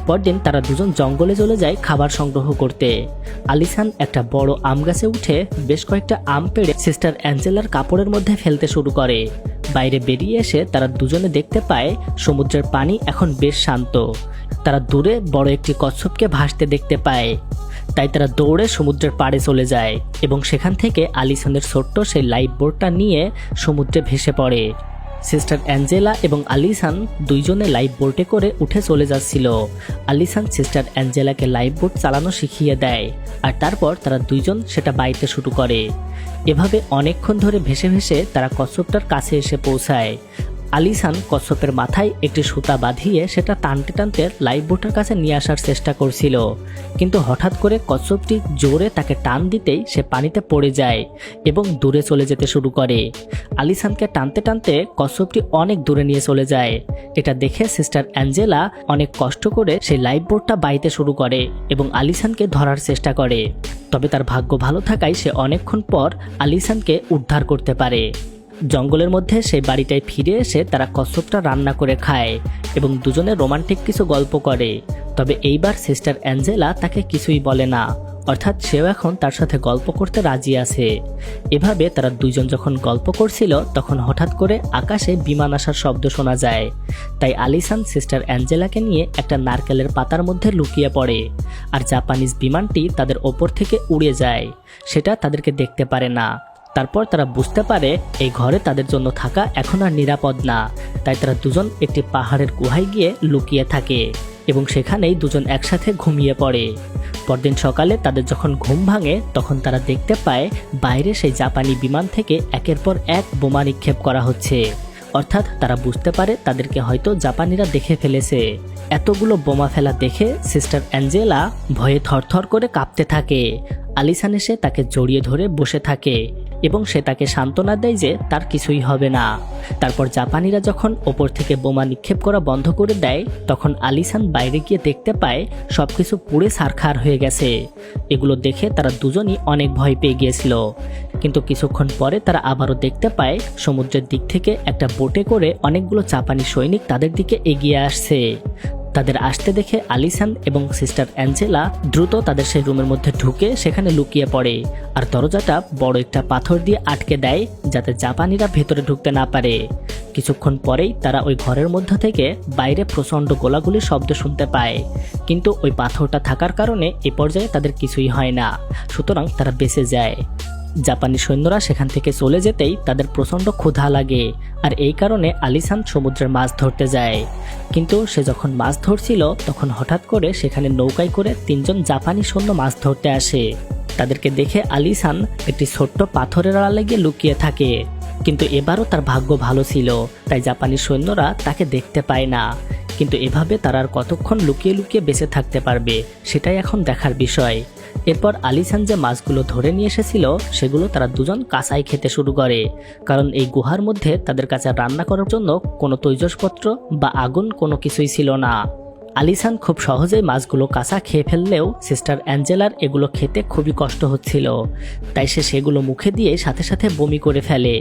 পরদিন তারা দুজন জঙ্গলে চলে যায় খাবার সংগ্রহ করতে। আলিসান একটা বড় আম গাছে উঠে বেশ কয়েকটা আম পেড়ে সিস্টার অ্যাঞ্জেলার কাপড়ের মধ্যে ফেলতে শুরু করে। বাইরে বেরিয়ে এসে তারা দুজনে দেখতে পায় সমুদ্রের পানি এখন বেশ শান্ত। তারা দূরে বড় একটি কচ্ছপকে ভাসতে দেখতে পায়। তাই তারা দৌড়ে সমুদ্রের পাড়ে চলে যায় এবং সেখান থেকে আলিসানের ছোট্ট সেই লাইফ বোটটা নিয়ে সমুদ্রে ভেসে পড়ে। সিস্টার অ্যাঞ্জেলা এবং আলিসান দুইজনে লাইফ বোটে করে উঠে চলে যাচ্ছিল। আলিসান সিস্টার অ্যাঞ্জেলাকে লাইফ বোট চালানো শিখিয়ে দেয় আর তারপর তারা দুইজন সেটা বাইতে শুরু করে। এভাবে অনেকক্ষণ ধরে ভেসে ভেসে তারা কচ্ছপটার কাছে এসে পৌঁছায়। আলিসান কচ্ছপের মাথায় একটি সুতা বাঁধিয়ে সেটা টানতে টানতে লাইফ বোটের কাছে নিয়ে আসার চেষ্টা করছিল, কিন্তু হঠাৎ করে কচ্ছপটি জোরে তাকে টান দিতেই সে পানিতে পড়ে যায় এবং দূরে চলে যেতে শুরু করে। আলিসানকে টানতে টানতে কচ্ছপটি অনেক দূরে নিয়ে চলে যায়। এটা দেখে সিস্টার অ্যাঞ্জেলা অনেক কষ্ট করে সেই লাইফ বোটটা বাইতে শুরু করে এবং আলিসানকে ধরার চেষ্টা করে। তবে তার ভাগ্য ভালো থাকায় সে অনেকক্ষণ পর আলিসানকে উদ্ধার করতে পারে। জঙ্গলের মধ্যে সেই বাড়িটায় ফিরে এসে তারা কচ্ছপটা রান্না করে খায় এবং দুজনে রোমান্টিক কিছু গল্প করে। তবে এইবার সিস্টার অ্যাঞ্জেলা তাকে কিছুই বলে না, অর্থাৎ সেও এখন তার সাথে গল্প করতে রাজি আছে। এভাবে তারা দুইজন যখন গল্প করছিল তখন হঠাৎ করে আকাশে বিমান আসার শব্দ শোনা যায়। তাই আলিসান সিস্টার অ্যাঞ্জেলাকে নিয়ে একটা নারকেলের পাতার মধ্যে লুকিয়ে পড়ে আর জাপানিজ বিমানটি তাদের ওপর থেকে উড়ে যায়। সেটা তাদেরকে দেখতে পারে না। তারপর তারা বুঝতে পারে এই ঘরে তাদের জন্য থাকা এখন আর নিরাপদ না। তাই তারা দুজন একটি পাহাড়ের গুহায় গিয়ে লুকিয়ে থাকে এবং সেখানেই দুজন একসাথে ঘুমিয়ে পড়ে। পরদিন সকালে তাদের যখন ঘুম ভাঙে তখন তারা দেখতে পায় বাইরে সেই জাপানি বিমান থেকে একের পর এক বোমা নিক্ষেপ করা হচ্ছে। অর্থাৎ তারা বুঝতে পারে তাদেরকে হয়তো জাপানিরা দেখে ফেলেছে। এতগুলো বোমা ফেলা দেখে সিস্টার অ্যাঞ্জেলা ভয়ে থরথর করে কাঁপতে থাকে। আলিসান এসে তাকে জড়িয়ে ধরে বসে থাকে এবং সে তাকে সান্ত্বনা দেয় যে তার কিছুই হবে না। তারপর জাপানিরা যখন ওপর থেকে বোমা নিক্ষেপ করা বন্ধ করে দেয় তখন আলিসান বাইরে গিয়ে দেখতে পায় সবকিছু পুড়ে ছারখার হয়ে গেছে। এগুলো দেখে তারা দুজনই অনেক ভয় পেয়ে গিয়েছিল। কিন্তু কিছুক্ষণ পরে তারা আবারও দেখতে পায় সমুদ্রের দিক থেকে একটা বোটে করে অনেকগুলো জাপানি সৈনিক তাদের দিকে এগিয়ে আসছে। তাদের আসতে দেখে আলিসান এবং সিস্টার অ্যাঞ্জেলা দ্রুত তাদের সেই রুমের মধ্যে ঢুকে সেখানে লুকিয়ে পড়ে আর দরজাটা বড় একটা পাথর দিয়ে আটকে দেয় যাতে জাপানিরা ভেতরে ঢুকতে না পারে। কিছুক্ষণ পরেই তারা ওই ঘরের মধ্যে থেকে বাইরে প্রচণ্ড গোলাগুলির শব্দ শুনতে পায়, কিন্তু ওই পাথরটা থাকার কারণে এ পর্যায়ে তাদের কিছুই হয় না, সুতরাং তারা বেঁচে যায়। জাপানি সৈন্যরা সেখান থেকে চলে যেতেই তাদের প্রচণ্ড ক্ষুধা লাগে আর এই কারণে আলিসান সমুদ্রের মাছ ধরতে যায়। কিন্তু সে যখন মাছ ধরছিল তখন হঠাৎ করে সেখানে নৌকায় করে তিনজন জাপানি সৈন্য মাছ ধরতে আসে। তাদেরকে দেখে আলিসান একটি ছোট্ট পাথরের আড়ালে গিয়ে লুকিয়ে থাকে, কিন্তু এবারও তার ভাগ্য ভালো ছিল, তাই জাপানি সৈন্যরা তাকে দেখতে পায় না। কিন্তু এভাবে তারা আর কতক্ষণ লুকিয়ে লুকিয়ে বেঁচে থাকতে পারবে সেটাই এখন দেখার বিষয়। এরপর আলিসান যে মাছগুলো ধরে নিয়ে এসেছিল সেগুলো তারা দুজন কাঁচাই খেতে শুরু করে, কারণ এই গুহার মধ্যে তাদের কাছে রান্না করার জন্য কোনো তৈজসপত্র বা আগুন কোনো কিছুই ছিল না। আলিসান খুব সহজেই মাছগুলো কাঁচা খেয়ে ফেললেও সিস্টার অ্যাঞ্জেলার এগুলো খেতে খুবই কষ্ট হচ্ছিল, তাই সে সেগুলো মুখে দিয়ে সাথে সাথে বমি করে ফেলে।